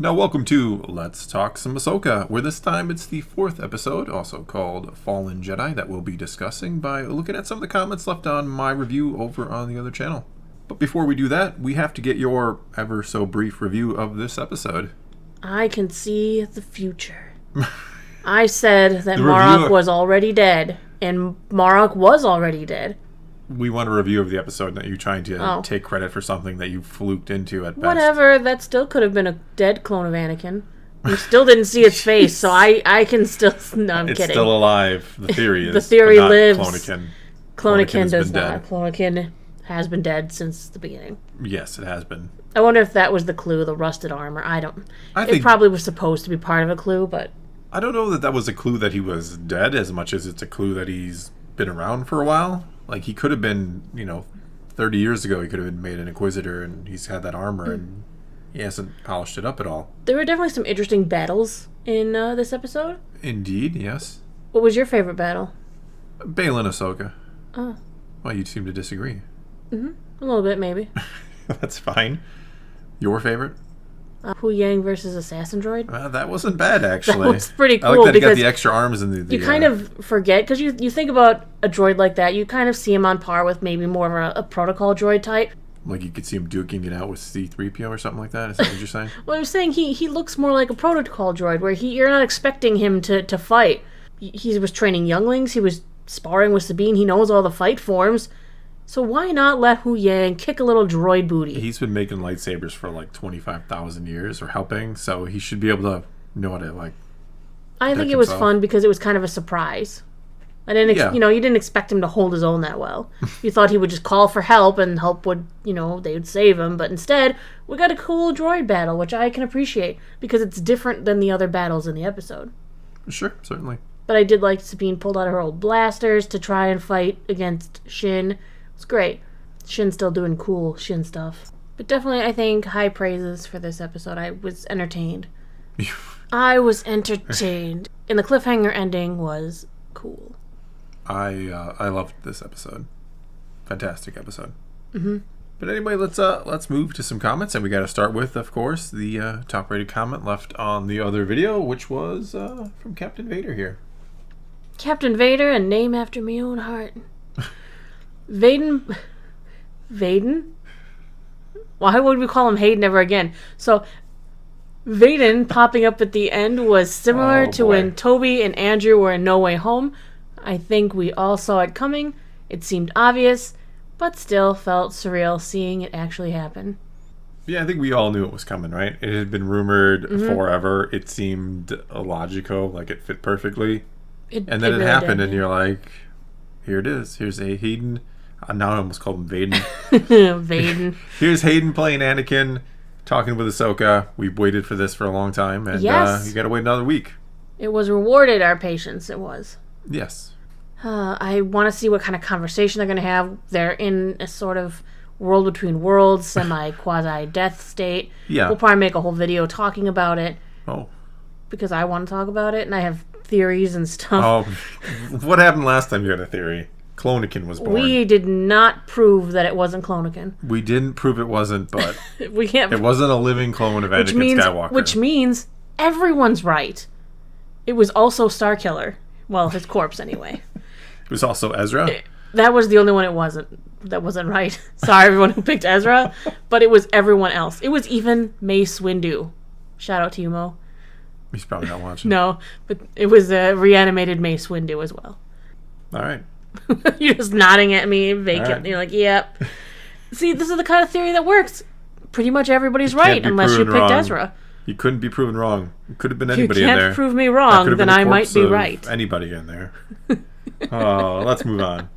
Now, welcome to Let's Talk Some Ahsoka, where this time it's the 4th episode, also called Fallen Jedi, that we'll be discussing by looking at some of the comments left on my review over on the other channel. But before we do that, we have to get your ever so brief review of this episode. I can see the future. I said that Marok was already dead, and Marok was already dead. We want a review of the episode, not you trying to take credit for something that you fluked into at best. Whatever, that still could have been a dead clone of Anakin. We still didn't see its face, so I can still... No, I'm kidding. It's still alive. The theory is. The theory lives. Clonikin does not. Clonikin has been dead since the beginning. Yes, it has been. I wonder if that was the clue, the rusted armor. I think it probably was supposed to be part of a clue, but... I don't know that was a clue that he was dead as much as it's a clue that he's been around for a while. Like, he could have been, 30 years ago, he could have been made an Inquisitor, and he's had that armor, and he hasn't polished it up at all. There were definitely some interesting battles in this episode. Indeed, yes. What was your favorite battle? Baylan Ahsoka. Oh. Well, you seem to disagree. Mm-hmm. A little bit, maybe. That's fine. Your favorite? Hu Yang versus Assassin Droid. That wasn't bad, actually. That was pretty cool. I like that he got the extra arms and the you kind of forget, because you think about a droid like that, you kind of see him on par with maybe more of a protocol droid type. Like you could see him duking it out with C-3PO or something like that? Is that what you're saying? Well, I was saying he looks more like a protocol droid, where you're not expecting him to fight. He was training younglings, he was sparring with Sabine, he knows all the fight forms. So why not let Hu Yang kick a little droid booty? He's been making lightsabers for like 25,000 years, or helping, so he should be able to know how to, I think it was fun because it was kind of a surprise. I didn't, you didn't expect him to hold his own that well. You thought he would just call for help, and help would, they would save him. But instead, we got a cool droid battle, which I can appreciate, because it's different than the other battles in the episode. Sure, certainly. But I did like Sabine pulled out her old blasters to try and fight against Shin. It's great. Shin's still doing cool Shin stuff. But definitely, I think, high praises for this episode. I was entertained. I was entertained. And the cliffhanger ending was cool. I loved this episode. Fantastic episode. Mm-hmm. But anyway, let's move to some comments. And we got to start with, of course, the top-rated comment left on the other video, which was from Captain Vader here. Captain Vader, a name after my own heart. Vaden? Why would we call him Hayden ever again? So, Vaden popping up at the end was similar to when Toby and Andrew were in No Way Home. I think we all saw it coming. It seemed obvious, but still felt surreal seeing it actually happen. Yeah, I think we all knew it was coming, right? It had been rumored forever. It seemed illogical, like it fit perfectly. And then it really happened, and you're like, here it is. Here's a Hayden. Now I almost called him Vaden. Vaden. Here's Hayden playing Anakin, talking with Ahsoka. We've waited for this for a long time, and you got to wait another week. It was rewarded, our patience. It was. Yes. I want to see what kind of conversation they're going to have. They're in a sort of world between worlds, semi-quasi-death state. Yeah. We'll probably make a whole video talking about it. Oh. Because I want to talk about it, and I have theories and stuff. Oh, what happened last time you had a theory? Clonikin was born. We did not prove that it wasn't Clonikin. We didn't prove it wasn't, but we can't. It wasn't a living clone of Anakin Skywalker. Which means everyone's right. It was also Starkiller. Well, his corpse anyway. It was also Ezra? That was the only one that wasn't right. Sorry, everyone who picked Ezra. But it was everyone else. It was even Mace Windu. Shout out to you, Mo. He's probably not watching. No, but it was a reanimated Mace Windu as well. All right. You're just nodding at me vacant. Right. You're like, yep. See, this is the kind of theory that works. Pretty much everybody's right unless you picked Ezra. You couldn't be proven wrong. It could have been anybody in there. You can't prove me wrong, then I might be right. Anybody in there. Oh, let's move on.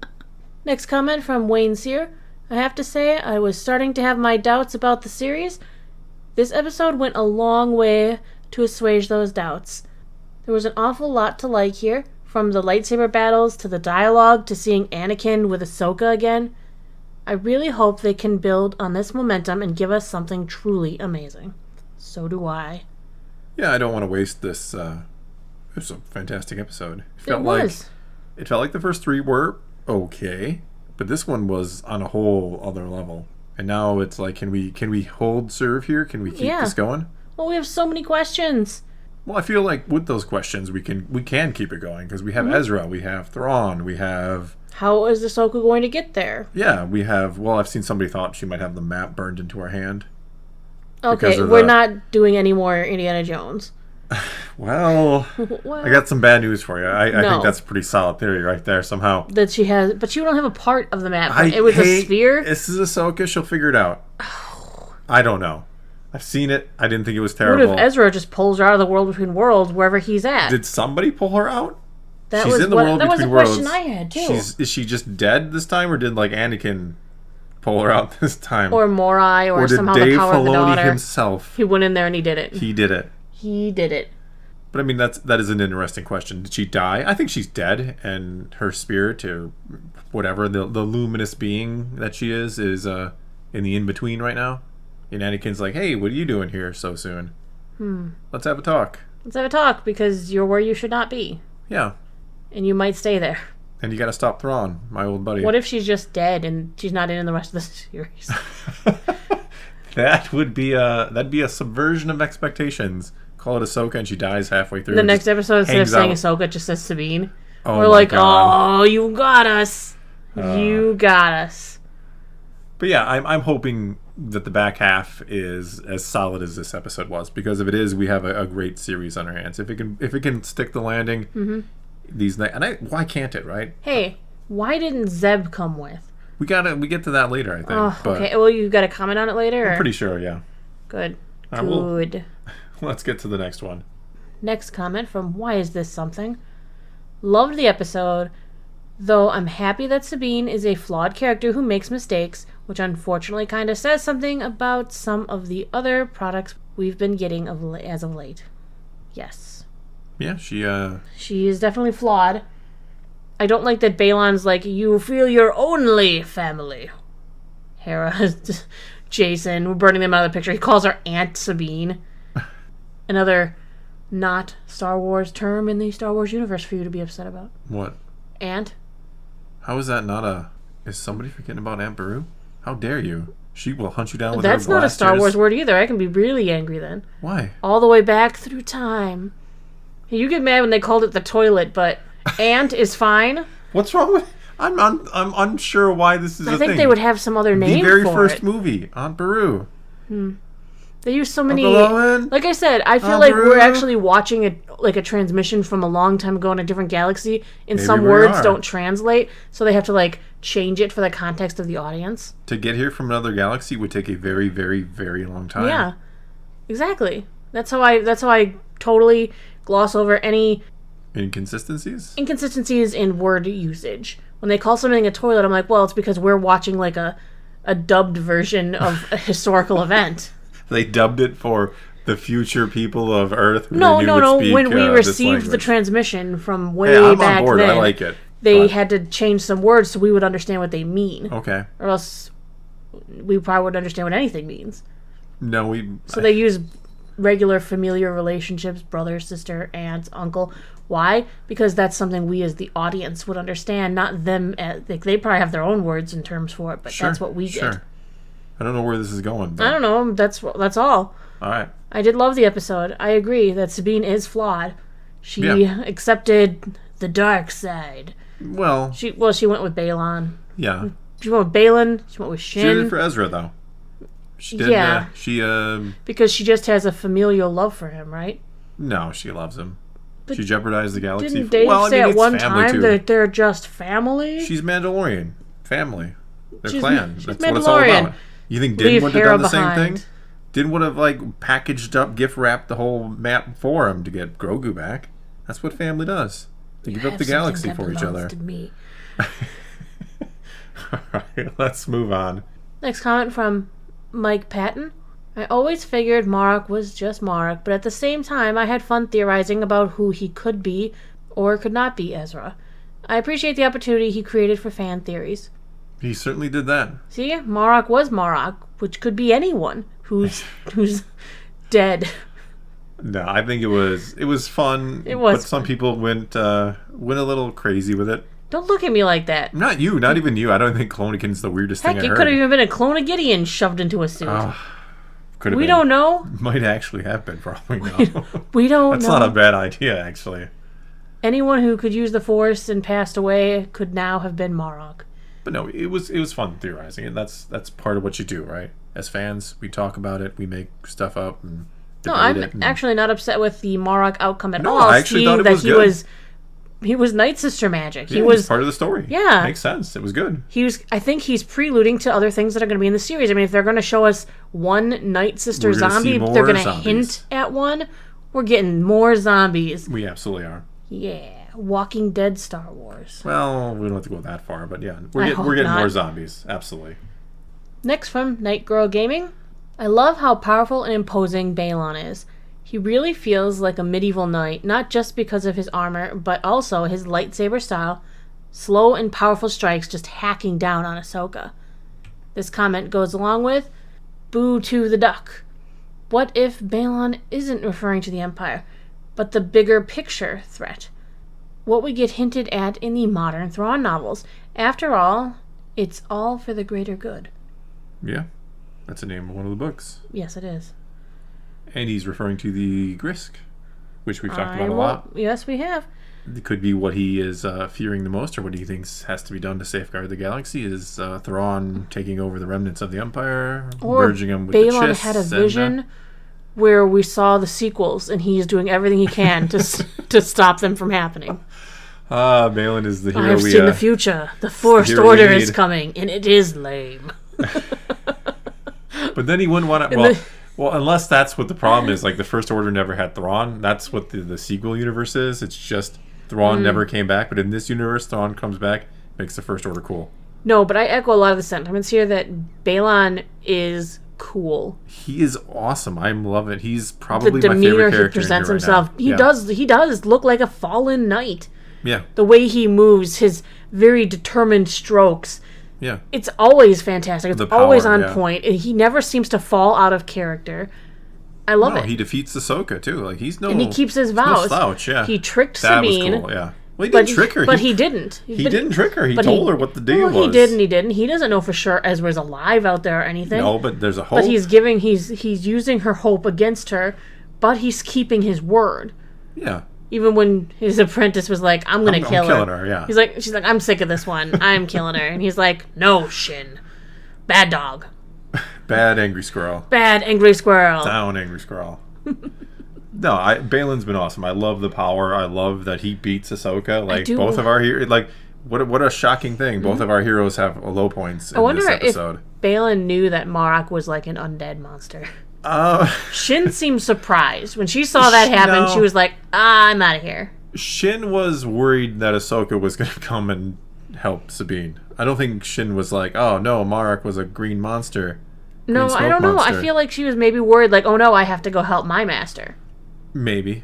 Next comment from Wayne Sear. I have to say, I was starting to have my doubts about the series. This episode went a long way to assuage those doubts. There was an awful lot to like here, from the lightsaber battles to the dialogue to seeing Anakin with Ahsoka again. I really hope they can build on this momentum and give us something truly amazing. So do I. Yeah, I don't want to waste this. It was a fantastic episode. It felt like the first three were okay, but this one was on a whole other level. And now it's like, can we hold serve here? Can we keep this going? Well, we have so many questions. Well, I feel like with those questions, we can keep it going because we have Ezra, we have Thrawn, we have... How is Ahsoka going to get there? Yeah, we have... Well, I've seen somebody thought she might have the map burned into her hand. Okay, we're not doing any more Indiana Jones. Well, I got some bad news for you. I think that's a pretty solid theory right there somehow. That she has... But you don't have a part of the map. It was a sphere? This is Ahsoka. She'll figure it out. I don't know. I've seen it. I didn't think it was terrible. What if Ezra just pulls her out of the world between worlds wherever he's at? Did somebody pull her out? That was a question I had, too. Is she just dead this time, or did, like, Anakin pull her out this time? Or Morai, or somehow Dave the power Filoni of the daughter. Himself. He went in there and he did it. He did it. He did it. But I mean, that is an interesting question. Did she die? I think she's dead, and her spirit, or whatever the luminous being that she is in the in-between right now. And Anakin's like, hey, what are you doing here so soon? Let's have a talk. Let's have a talk, because you're where you should not be. Yeah. And you might stay there. And you gotta stop Thrawn, my old buddy. What if she's just dead and she's not in the rest of the series? That'd be a subversion of expectations. Call it Ahsoka and she dies halfway through. The next episode, instead of saying Ahsoka, it just says Sabine. Oh, we're like, God. Oh, you got us. You got us. But yeah, I'm hoping that the back half is as solid as this episode was, because if it is, we have a great series on our hands. If it can stick the landing, why can't it, right? Hey, why didn't Zeb come with? We get to that later, I think. Oh, okay. Well, you got to comment on it later? I'm pretty sure, yeah. Good. Good. Let's get to the next one. Next comment from Why Is This Something? Loved the episode, though I'm happy that Sabine is a flawed character who makes mistakes, which unfortunately kind of says something about some of the other products we've been getting as of late. Yes. Yeah, she is definitely flawed. I don't like that Balon's like, you feel your only family. Hera, Jason, we're burning them out of the picture. He calls her Aunt Sabine. Another not Star Wars term in the Star Wars universe for you to be upset about. What? Aunt? How is that not a... Is somebody forgetting about Aunt Beru? How dare you? She will hunt you down with her blasters. That's not a Star Wars word either. I can be really angry then. Why? All the way back through time. You get mad when they called it the toilet, but Aunt is fine. What's wrong with... I'm unsure why this is a thing. I think they would have some other name for it. The very first movie, Aunt Beru. They use so many... Like I said, I feel like we're actually watching a transmission from a long time ago in a different galaxy, and some words don't translate, so they have to change it for the context of the audience. To get here from another galaxy would take a very, very, very long time. Yeah, exactly. That's how I totally gloss over any... Inconsistencies? Inconsistencies in word usage. When they call something a toilet, I'm like, well, it's because we're watching a dubbed version of a historical event. They dubbed it for the future people of Earth. No. When we received the transmission from way back on board. then, I like it. They had to change some words so we would understand what they mean. Okay. Or else we probably wouldn't understand what anything means. No, they use regular familiar relationships, brother, sister, aunt, uncle. Why? Because that's something we as the audience would understand, not them. They probably have their own words and terms for it, but that's what we get. I don't know where this is going. But... I don't know. That's all. All right. I did love the episode. I agree that Sabine is flawed. She accepted the dark side. Well, she went with Balon. Yeah. She went with Balon. She went with Shin. She did it for Ezra, though. She did. Yeah. Because she just has a familial love for him, right? No, she loves him. But she jeopardized the galaxy. Didn't Dave say at one time that they're just family? She's Mandalorian. Family. They're clan. That's Mandalorian. What it's all about. You think Din would have done the same thing? Din would have packaged up, gift wrapped the whole map for him to get Grogu back. That's what family does. They give up the galaxy for each other. To me. All right, let's move on. Next comment from Mike Patton. I always figured Marok was just Marok, but at the same time I had fun theorizing about who he could be or could not be Ezra. I appreciate the opportunity he created for fan theories. He certainly did that. See, Marok was Marok, which could be anyone who's dead. No, I think it was fun. It was, but some people went a little crazy with it. Don't look at me like that. Not you, not even you. I don't think Clonikin's the weirdest thing I heard. Heck, it could have even been a clone of Gideon shoved into a suit. Of could have We been. don't know. Might actually have been, for all we know. We don't That's know. not a bad idea, actually. Anyone who could use the Force and passed away could now have been Marok. But no, it was fun theorizing, and that's part of what you do, right? As fans, we talk about it, we make stuff up, and No, debate I'm it. And actually not upset with the Marok outcome at No, all. I actually Seeing thought it that was he good. was Night Sister magic. yeah, He it was part of the story. Yeah. Makes sense. It was good. I think he's preluding to other things that are going to be in the series. I mean, if they're going to show us one Night Sister We're gonna see zombie, more they're going to zombies. hint at one. We're getting more zombies. We absolutely are. Yeah, Walking Dead Star Wars. Well, we don't have to go that far, but yeah, I we're getting hope more not. zombies. Absolutely. Next from Night Girl Gaming. I love how powerful and imposing Balon is. He really feels like a medieval knight, not just because of his armor, but also his lightsaber style, slow and powerful strikes just hacking down on Ahsoka. This comment goes along with, boo to the duck. What if Balon isn't referring to the Empire, but the bigger picture threat? What we get hinted at in the modern Thrawn novels. After all, it's all for the greater good. Yeah, that's the name of one of the books. Yes, it is. And he's referring to the Grisk, which we've talked about a lot. Yes, we have. It could be what he is fearing the most, or what he thinks has to be done to safeguard the galaxy, is Thrawn taking over the remnants of the Empire, Or merging them with Balon the Chiss. had a vision where we saw the sequels, and he's doing everything he can to to stop them from happening. Balon is the hero I've we... seen the future. The First hero we Order is need. coming, and it is lame. But then he wouldn't want to... Well, unless that's what the problem is. Like, the First Order never had Thrawn. That's what the sequel universe is. It's just Thrawn never came back. But in this universe, Thrawn comes back, makes the First Order cool. No, but I echo a lot of the sentiments here that Balon is cool. He is awesome. I love it. He's probably The my favorite demeanor character he presents in here himself. right now. He does look like a fallen knight. Yeah. The way he moves, his very determined strokes. Yeah. It's always fantastic. It's The power, always on yeah. point. And he never seems to fall out of character. I love No, it. he defeats Ahsoka, too. Like, he's no... And he keeps his he's no vows. slouch, yeah. He tricked That Sabine. was cool, yeah. Well, he didn't trick her. But he didn't. He didn't trick her. He but told her what the deal was. He did and he didn't. He doesn't know for sure Ezra's alive out there or anything. No, but there's a hope. But he's using her hope against her, but he's keeping his word. Yeah. Even when his apprentice was like, I'm gonna kill her. killing her, yeah. She's like, I'm sick of this one. I'm killing her. And he's like, no, Shin. Bad dog. Bad angry squirrel. Bad angry squirrel. Down angry squirrel. No, Balin's been awesome. I love the power. I love that he beats Ahsoka. Like, do. both of our heroes... Like, what a shocking thing. Both of our heroes have low points in this episode. if Balin knew that Marok was like an undead monster. Uh, Shin seemed surprised. When she saw that happen, No. she was like, I'm out of here. Shin was worried that Ahsoka was going to come and help Sabine. I don't think Shin was like, oh, no, Marok was a green monster. No, Green I don't smoke know. I monster. feel like she was maybe worried, like, oh no, I have to go help my master. Maybe.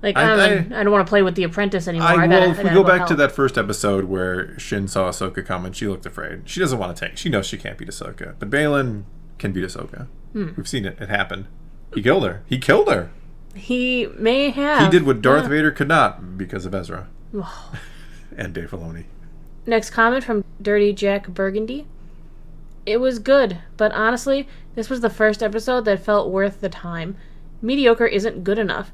Like, I I don't want to play with the apprentice anymore. If we go back help. to that first episode where Shin saw Ahsoka come and she looked afraid. She doesn't want to tank. She knows she can't beat Ahsoka. But Balin can beat Ahsoka. We've seen it. It happened. He killed her. He may have. He did what Darth Vader could not because of Ezra. And Dave Filoni. Next comment from Dirty Jack Burgundy. It was good, but honestly, this was the first episode that felt worth the time. Mediocre isn't good enough.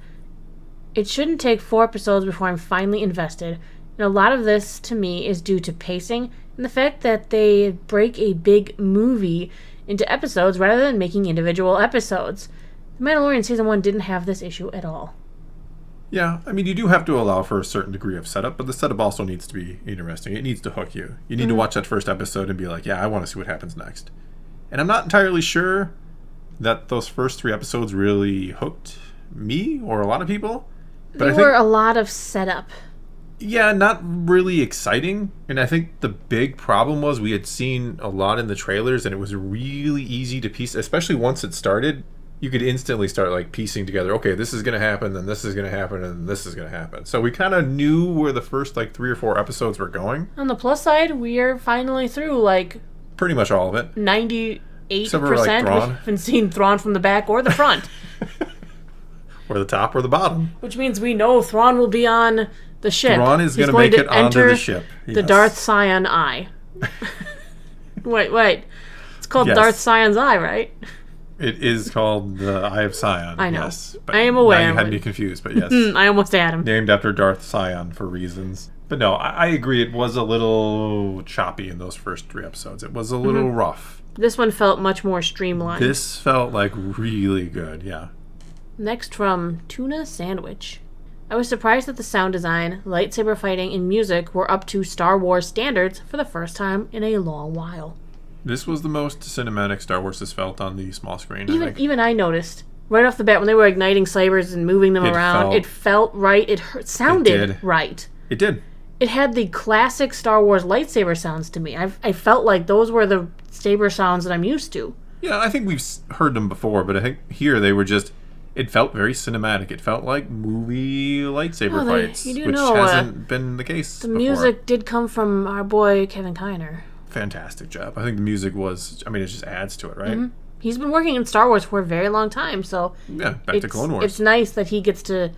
It shouldn't take 4 episodes before I'm finally invested, and a lot of this, to me, is due to pacing and the fact that they break a big movie into episodes rather than making individual episodes. The Mandalorian Season 1 didn't have this issue at all. Yeah, I mean, you do have to allow for a certain degree of setup, but the setup also needs to be interesting. It needs to hook you. You need to watch that first episode and be like, yeah, I want to see what happens next. And I'm not entirely sure that those first 3 episodes really hooked me or a lot of people. But There were a lot of setup. Yeah, not really exciting. And I think the big problem was we had seen a lot in the trailers, and it was really easy to piece, especially once it started. You could instantly start like piecing together, okay, this is going to happen, then this is going to happen, and this is going to happen. So we kind of knew where the first like 3 or 4 episodes were going. On the plus side, we are finally through like Pretty much all of it. 98%. Except for, like, Thrawn. We haven't seen Thrawn from the back or the front. Or the top or the bottom. Which means we know Thrawn will be on the ship. Thrawn is He's going to make it onto enter the ship. The Yes. Darth Scion Eye. Wait. It's called Yes. Darth Scion's Eye, right? It is called the Eye of Sion. I know. Yes, but I am aware. Now you had me confused, but yes. I almost had him. Named after Darth Sion for reasons. But no, I agree. It was a little choppy in those first 3 episodes. It was a little rough. This one felt much more streamlined. This felt like really good, yeah. Next from Tuna Sandwich. I was surprised that the sound design, lightsaber fighting, and music were up to Star Wars standards for the first time in a long while. This was the most cinematic Star Wars has felt on the small screen, I think. Even I noticed. Right off the bat, when they were igniting sabers and moving them around, it felt right. It sounded right. It did. It had the classic Star Wars lightsaber sounds to me. I felt like those were the saber sounds that I'm used to. Yeah, I think we've heard them before, but I think here they were just... It felt very cinematic. It felt like movie lightsaber fights, which hasn't been the case before. The music did come from our boy Kevin Kiner. Fantastic job. I think the music was... I mean, it just adds to it, right? Mm-hmm. He's been working in Star Wars for a very long time, so... Yeah, back to Clone Wars. It's nice that he gets to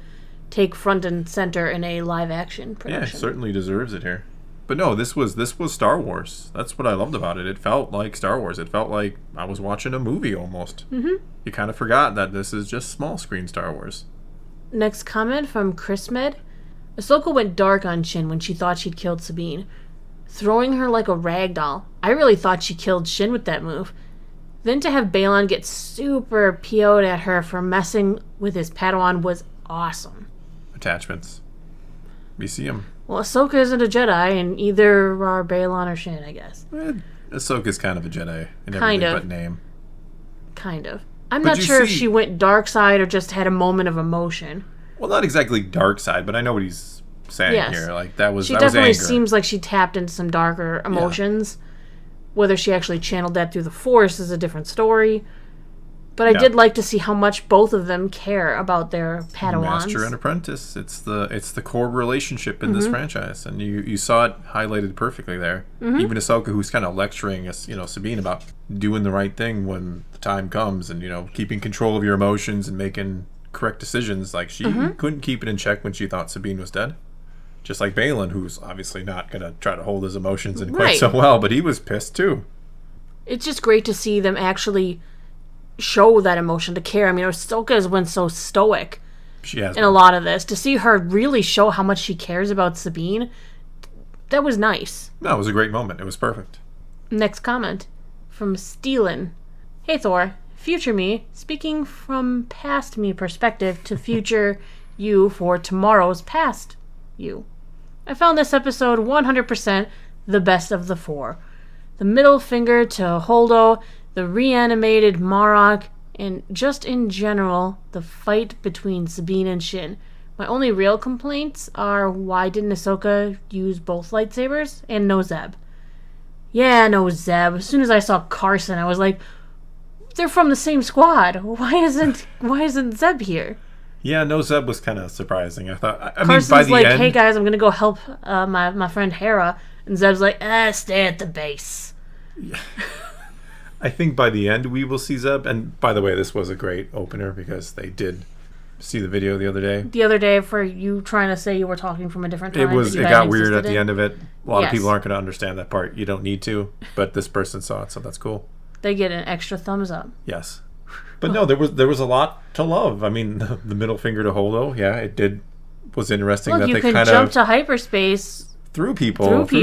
take front and center in a live-action production. Yeah, certainly deserves it here. But no, this was Star Wars. That's what I loved about it. It felt like Star Wars. It felt like I was watching a movie almost. Mm-hmm. You kind of forgot that this is just small screen Star Wars. Next comment from Chris Med. Ahsoka went dark on Shin when she thought she'd killed Sabine, throwing her like a rag doll. I really thought she killed Shin with that move. Then to have Balon get super PO'd at her for messing with his Padawan was awesome. Attachments. We see them. Well, Ahsoka isn't a Jedi, and either are Balon or Shin, I guess. Ahsoka's kind of a Jedi in kind everything of. but name. Kind of. I'm not sure if she went dark side or just had a moment of emotion. Well, not exactly dark side, but I know what he's saying here. Like that was she that definitely was anger. Seems like she tapped into some darker emotions. Yeah. Whether she actually channeled that through the Force is a different story. But I did like to see how much both of them care about their Padawans. Master and apprentice. It's the core relationship in this franchise, and you saw it highlighted perfectly there. Mm-hmm. Even Ahsoka, who's kind of lecturing us, Sabine about doing the right thing when the time comes, and keeping control of your emotions and making correct decisions. Like she couldn't keep it in check when she thought Sabine was dead. Just like Balon, who's obviously not going to try to hold his emotions in quite so well, but he was pissed too. It's just great to see them actually show that emotion, to care. I mean, Ahsoka has been so stoic in a lot of this. To see her really show how much she cares about Sabine, that was nice. No, it was a great moment. It was perfect. Next comment from Steelin. Hey Thor, future me, speaking from past me perspective to future you for tomorrow's past you. I found this episode 100% the best of the 4. The middle finger to Holdo, the reanimated Marok, and just in general, the fight between Sabine and Shin. My only real complaints are why didn't Ahsoka use both lightsabers and no Zeb? Yeah, no Zeb. As soon as I saw Carson, I was like, they're from the same squad. Why isn't Zeb here? Yeah, no Zeb was kind of surprising. I thought. Carson's by the like, end, hey guys, I'm gonna go help my friend Hera, and Zeb's like, stay at the base. Yeah. I think by the end we will see Zeb. And by the way, this was a great opener because they did see the video the other day. The other day, for you trying to say you were talking from a different time. It got weird at the end of it. A lot of people aren't going to understand that part. You don't need to, but this person saw it, so that's cool. They get an extra thumbs up. Yes. But no, there was a lot to love. I mean, the middle finger to Holdo, was interesting. Look, that you they can kind jump of to hyperspace through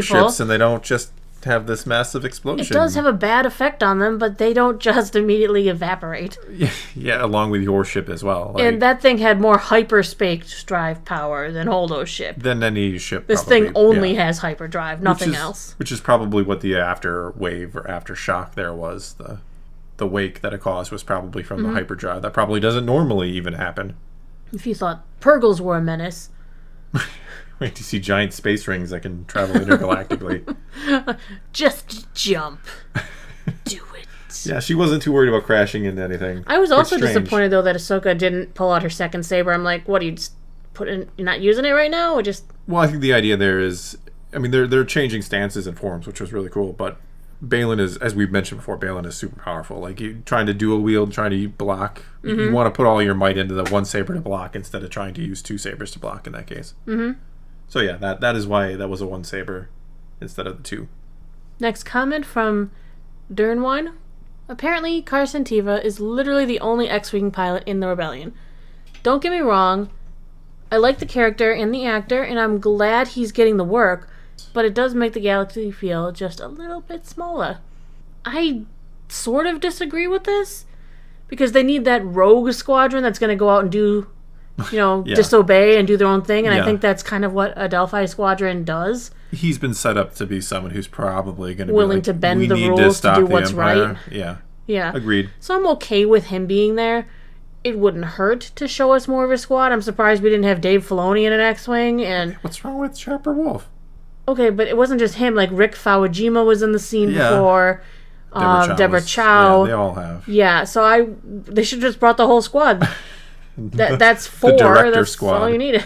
ships, and they don't just have this massive explosion. It does have a bad effect on them, but they don't just immediately evaporate. Yeah, along with your ship as well. And that thing had more hyperspace drive power than Holdo's ship. Than any ship. This thing only has hyperdrive, nothing else. Which is probably what the after wave or after shock there was. The wake that it caused was probably from the hyperdrive. That probably doesn't normally even happen. If you thought Purgles were a menace. Wait to see giant space rings that can travel intergalactically. Just jump. Do it. Yeah, she wasn't too worried about crashing into anything. I was also disappointed, though, that Ahsoka didn't pull out her second saber. I'm like, what, are you just you're not using it right now? Or just... Well, I think the idea there is, I mean, they're changing stances and forms, which was really cool, but Balin is, as we've mentioned before, Balin is super powerful. Like, you trying to dual wield, trying to block. Mm-hmm. You want to put all your might into the one saber to block instead of trying to use two sabers to block in that case. Mm-hmm. So yeah, that is why that was a one saber instead of the two. Next comment from Dernwine. Apparently, Carson Teva is literally the only X-Wing pilot in the Rebellion. Don't get me wrong, I like the character and the actor, and I'm glad he's getting the work, but it does make the galaxy feel just a little bit smaller. I sort of disagree with this, because they need that rogue squadron that's going to go out and do, disobey and do their own thing, and I think that's kind of what a Delphi squadron does. He's been set up to be someone who's probably going to be willing to bend the rules to do what's right. Yeah. Agreed. So I'm okay with him being there. It wouldn't hurt to show us more of his squad. I'm surprised we didn't have Dave Filoni in an X-Wing. And what's wrong with Trapper Wolf? Okay, but it wasn't just him. Like, Rick Fawajima was in the scene before. Deborah Chow. Yeah, they all have. Yeah, so they should have just brought the whole squad. That's 4. The director that's squad. all you needed.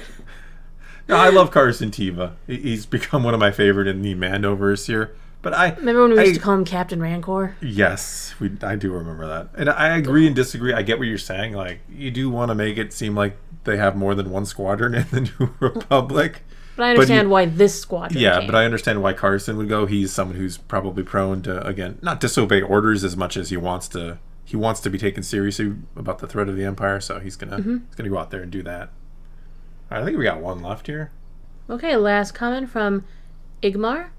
No, I love Carson Teva. He's become one of my favorite in the Mandoverse here. But remember when we used to call him Captain Rancor? Yes, I do remember that. And I agree and disagree. I get what you're saying. Like, you do want to make it seem like they have more than one squadron in the New Republic. But I understand why this squadron came. But I understand why Carson would go. He's someone who's probably prone to, again, not disobey orders as much as he wants to be taken seriously about the threat of the Empire, so he's gonna go out there and do that. All right, I think we got one left here. Okay, last comment from Igmar.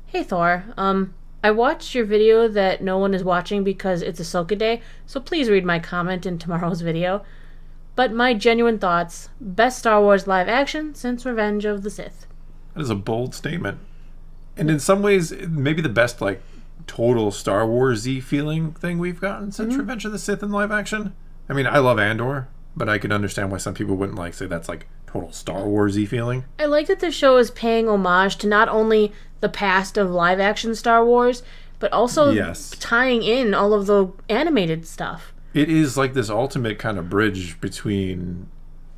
Hey Thor, I watched your video that no one is watching because it's Ahsoka Day, so please read my comment in tomorrow's video. But my genuine thoughts, best Star Wars live action since Revenge of the Sith. That is a bold statement. And in some ways, maybe the best, like, total Star Wars-y feeling thing we've gotten since Revenge of the Sith in live action. I mean, I love Andor, but I can understand why some people wouldn't, say that's, total Star Wars-y feeling. I like that the show is paying homage to not only the past of live-action Star Wars, but also tying in all of the animated stuff. It is like this ultimate kind of bridge between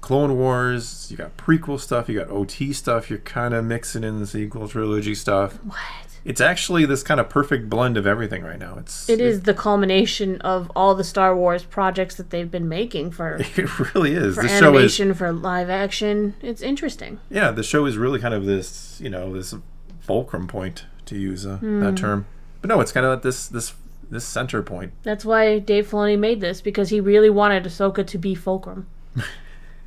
Clone Wars, you got prequel stuff, you got OT stuff, you're kind of mixing in the sequel trilogy stuff. What? It's actually this kind of perfect blend of everything right now. It is the culmination of all the Star Wars projects that they've been making for... It really is. For animation, for live action. It's interesting. Yeah, the show is really kind of this, this fulcrum point, to use that term. But no, it's kind of like this center point. That's why Dave Filoni made this, because he really wanted Ahsoka to be fulcrum.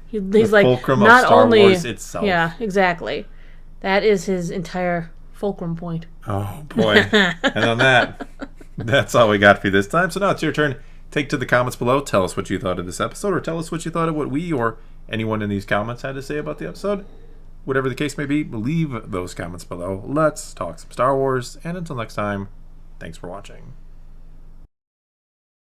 He's like, fulcrum not of Star only Wars itself. Yeah, exactly. That is his entire fulcrum point. Oh boy. And on that, that's all we got for you this time. So now it's your turn. Take to the comments below. Tell us what you thought of this episode, or tell us what you thought of what we or anyone in these comments had to say about the episode. Whatever the case may be, leave those comments below. Let's talk some Star Wars. And until next time, thanks for watching.